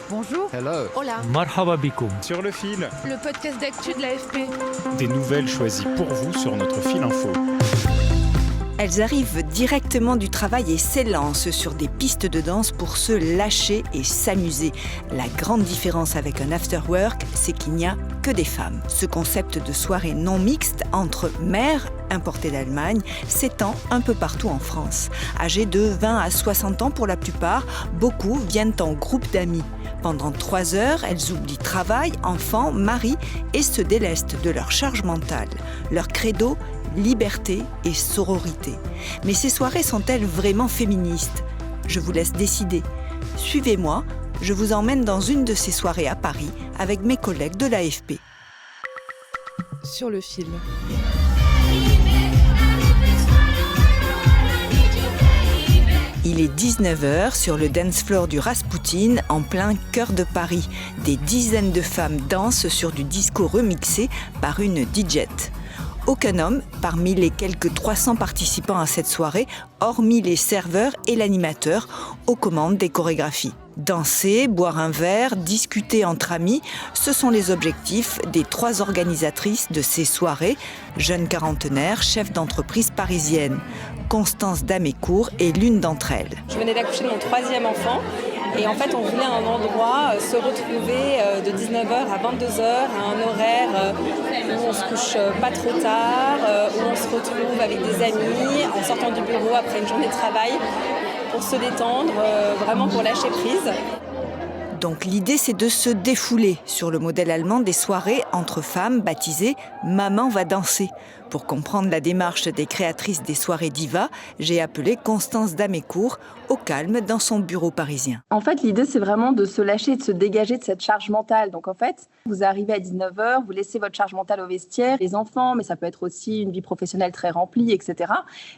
Bonjour. Hello. Hola. Marhaba bikoum. Sur le fil, Le podcast d'actu de l'AFP. des nouvelles choisies pour vous sur notre fil info. Elles arrivent directement du travail et s'élancent sur des pistes de danse pour se lâcher et s'amuser. La grande différence avec un after-work, c'est qu'il n'y a que des femmes. Ce concept de soirée non mixte entre mères importées d'Allemagne s'étend un peu partout en France. Âgées de 20 à 60 ans pour la plupart, beaucoup viennent en groupe d'amis. Pendant 3 heures, elles oublient travail, enfants, mari et se délestent de leur charge mentale. Leur credo, liberté et sororité. Mais ces soirées sont-elles vraiment féministes ? Je vous laisse décider. Suivez-moi, je vous emmène dans une de ces soirées à Paris avec mes collègues de l'AFP. Sur le fil. Il est 19h sur le dance floor du Rasputin, en plein cœur de Paris. Des dizaines de femmes dansent sur du disco remixé par une DJ-ette. Aucun homme, parmi les quelques 300 participants à cette soirée, hormis les serveurs et l'animateur, aux commandes des chorégraphies. Danser, boire un verre, discuter entre amis, ce sont les objectifs des 3 organisatrices de ces soirées, jeunes quarantenaires, chefs d'entreprise parisiennes. Constance Damécourt est l'une d'entre elles. Je venais d'accoucher de mon 3e enfant et en fait on voulait un endroit se retrouver de 19h à 22h à un horaire où on se couche pas trop tard, où on se retrouve avec des amis en sortant du bureau après une journée de travail pour se détendre, vraiment pour lâcher prise. Donc l'idée, c'est de se défouler sur le modèle allemand des soirées entre femmes baptisées « Maman va danser ». Pour comprendre la démarche des créatrices des soirées diva, j'ai appelé Constance Damécourt au calme dans son bureau parisien. En fait, l'idée, c'est vraiment de se lâcher, de se dégager de cette charge mentale. Donc en fait, vous arrivez à 19h, vous laissez votre charge mentale au vestiaire, les enfants, mais ça peut être aussi une vie professionnelle très remplie, etc.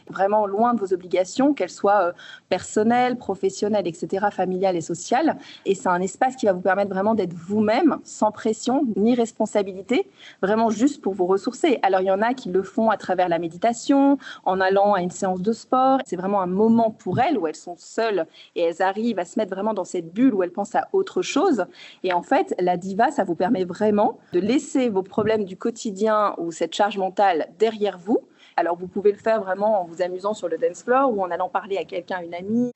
Vraiment loin de vos obligations, qu'elles soient personnelles, professionnelles, etc., familiales et sociales. Et c'est un espace qui va vous permettre vraiment d'être vous-même, sans pression ni responsabilité, vraiment juste pour vous ressourcer. Alors il y en a qui le font à travers la méditation, en allant à une séance de sport. C'est vraiment un moment pour elles où elles sont seules et elles arrivent à se mettre vraiment dans cette bulle où elles pensent à autre chose. Et en fait, la diva, ça vous permet vraiment de laisser vos problèmes du quotidien ou cette charge mentale derrière vous. Alors vous pouvez le faire vraiment en vous amusant sur le dance floor ou en allant parler à quelqu'un, une amie.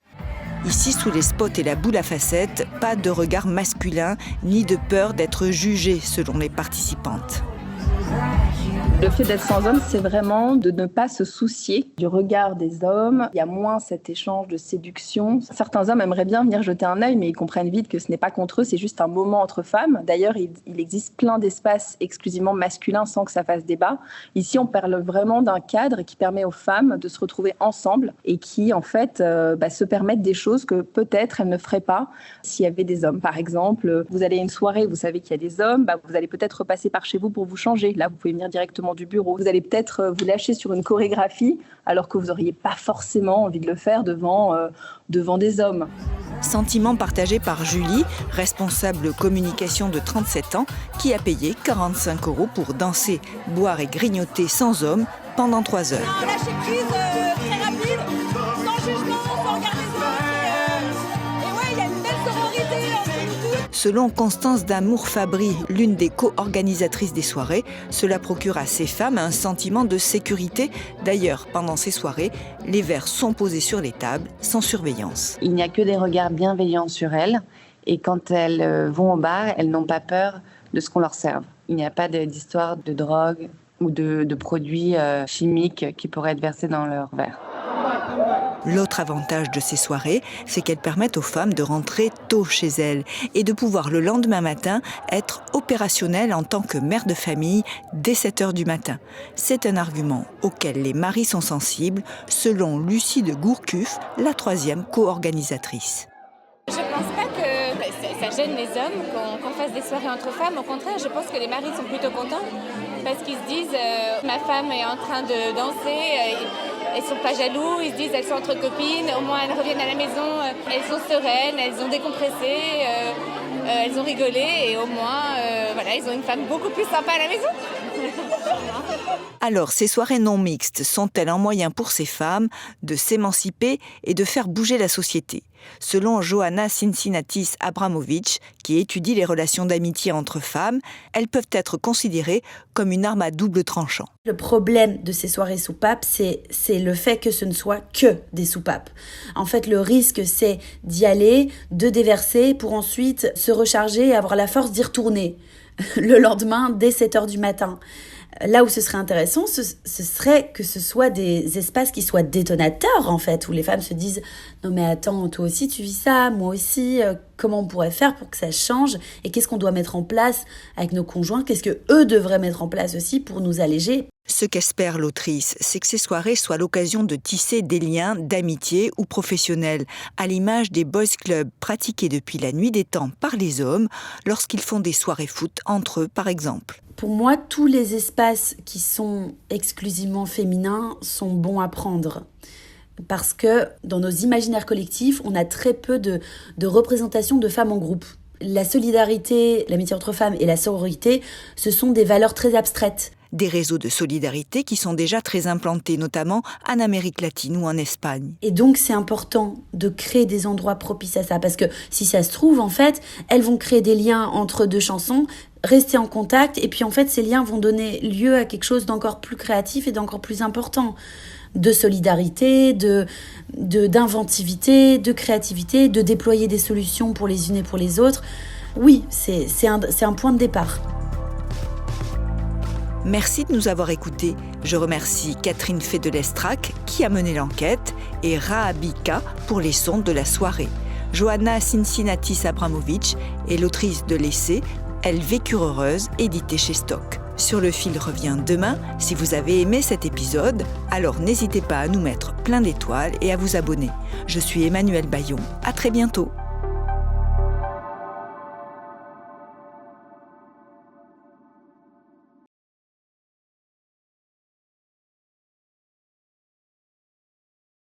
Ici, sous les spots et la boule à facettes, pas de regard masculin ni de peur d'être jugée selon les participantes. Le fait d'être sans homme, c'est vraiment de ne pas se soucier du regard des hommes. Il y a moins cet échange de séduction. Certains hommes aimeraient bien venir jeter un œil, mais ils comprennent vite que ce n'est pas contre eux, c'est juste un moment entre femmes. D'ailleurs, il existe plein d'espaces exclusivement masculins sans que ça fasse débat. Ici, on parle vraiment d'un cadre qui permet aux femmes de se retrouver ensemble et qui, en fait, se permettent des choses que peut-être elles ne feraient pas s'il y avait des hommes. Par exemple, vous allez à une soirée, vous savez qu'il y a des hommes, vous allez peut-être repasser par chez vous pour vous changer. Là, vous pouvez venir directement du bureau. Vous allez peut-être vous lâcher sur une chorégraphie alors que vous n'auriez pas forcément envie de le faire devant des hommes. Sentiment partagé par Julie, responsable communication de 37 ans, qui a payé 45 € pour danser, boire et grignoter sans homme pendant 3 heures. Non, lâcher prise très rapide, sans jugement, sans regard des autres. Et ouais, il y a une belle sororité entre nous tous. Selon Constance Damour-Fabry, l'une des co-organisatrices des soirées, cela procure à ces femmes un sentiment de sécurité. D'ailleurs, pendant ces soirées, les verres sont posés sur les tables, sans surveillance. Il n'y a que des regards bienveillants sur elles. Et quand elles vont au bar, elles n'ont pas peur de ce qu'on leur serve. Il n'y a pas d'histoire de drogue ou de produits chimiques qui pourraient être versés dans leur verre. L'autre avantage de ces soirées, c'est qu'elles permettent aux femmes de rentrer tôt chez elles et de pouvoir le lendemain matin être opérationnelles en tant que mère de famille dès 7h du matin. C'est un argument auquel les maris sont sensibles, selon Lucie de Gourcuff, la 3e co-organisatrice. Je ne pense pas que ça gêne les hommes qu'on fasse des soirées entre femmes. Au contraire, je pense que les maris sont plutôt contents parce qu'ils se disent ma femme est en train de danser, elles ne sont pas jaloux, ils se disent elles sont entre copines, au moins elles reviennent à la maison, elles sont sereines, elles ont décompressé, elles ont rigolé et au moins ils ont une femme beaucoup plus sympa à la maison. Alors, ces soirées non mixtes sont-elles un moyen pour ces femmes de s'émanciper et de faire bouger la société ? Selon Johanna Cincinnatis-Abramovic, qui étudie les relations d'amitié entre femmes, elles peuvent être considérées comme une arme à double tranchant. Le problème de ces soirées soupapes, c'est le fait que ce ne soit que des soupapes. En fait, le risque, c'est d'y aller, de déverser pour ensuite se recharger et avoir la force d'y retourner le lendemain dès 7h du matin. Là où ce serait intéressant, ce serait que ce soit des espaces qui soient détonateurs, en fait, où les femmes se disent « Non mais attends, toi aussi tu vis ça, moi aussi, comment on pourrait faire pour que ça change ? Et qu'est-ce qu'on doit mettre en place avec nos conjoints ? Qu'est-ce qu'eux devraient mettre en place aussi pour nous alléger ?» Ce qu'espère l'autrice, c'est que ces soirées soient l'occasion de tisser des liens d'amitié ou professionnels, à l'image des boys clubs pratiqués depuis la nuit des temps par les hommes lorsqu'ils font des soirées foot entre eux, par exemple. Pour moi, tous les espaces qui sont exclusivement féminins sont bons à prendre. Parce que dans nos imaginaires collectifs, on a très peu de représentation de femmes en groupe. La solidarité, l'amitié entre femmes et la sororité, ce sont des valeurs très abstraites. Des réseaux de solidarité qui sont déjà très implantés, notamment en Amérique latine ou en Espagne. Et donc, c'est important de créer des endroits propices à ça. Parce que si ça se trouve, en fait, elles vont créer des liens entre deux chansons, rester en contact, et puis en fait, ces liens vont donner lieu à quelque chose d'encore plus créatif et d'encore plus important. De solidarité, d'inventivité, de créativité, de déployer des solutions pour les unes et pour les autres. Oui, c'est un point de départ. Merci de nous avoir écoutés. Je remercie Catherine Fedelestrac qui a mené l'enquête et Rahabika pour les sons de la soirée. Johanna Cincinnatis-Abramovic est l'autrice de l'essai « Elles vécurent heureuses » édité chez Stock. Sur le fil revient demain. Si vous avez aimé cet épisode, alors n'hésitez pas à nous mettre plein d'étoiles et à vous abonner. Je suis Emmanuelle Bayon. À très bientôt.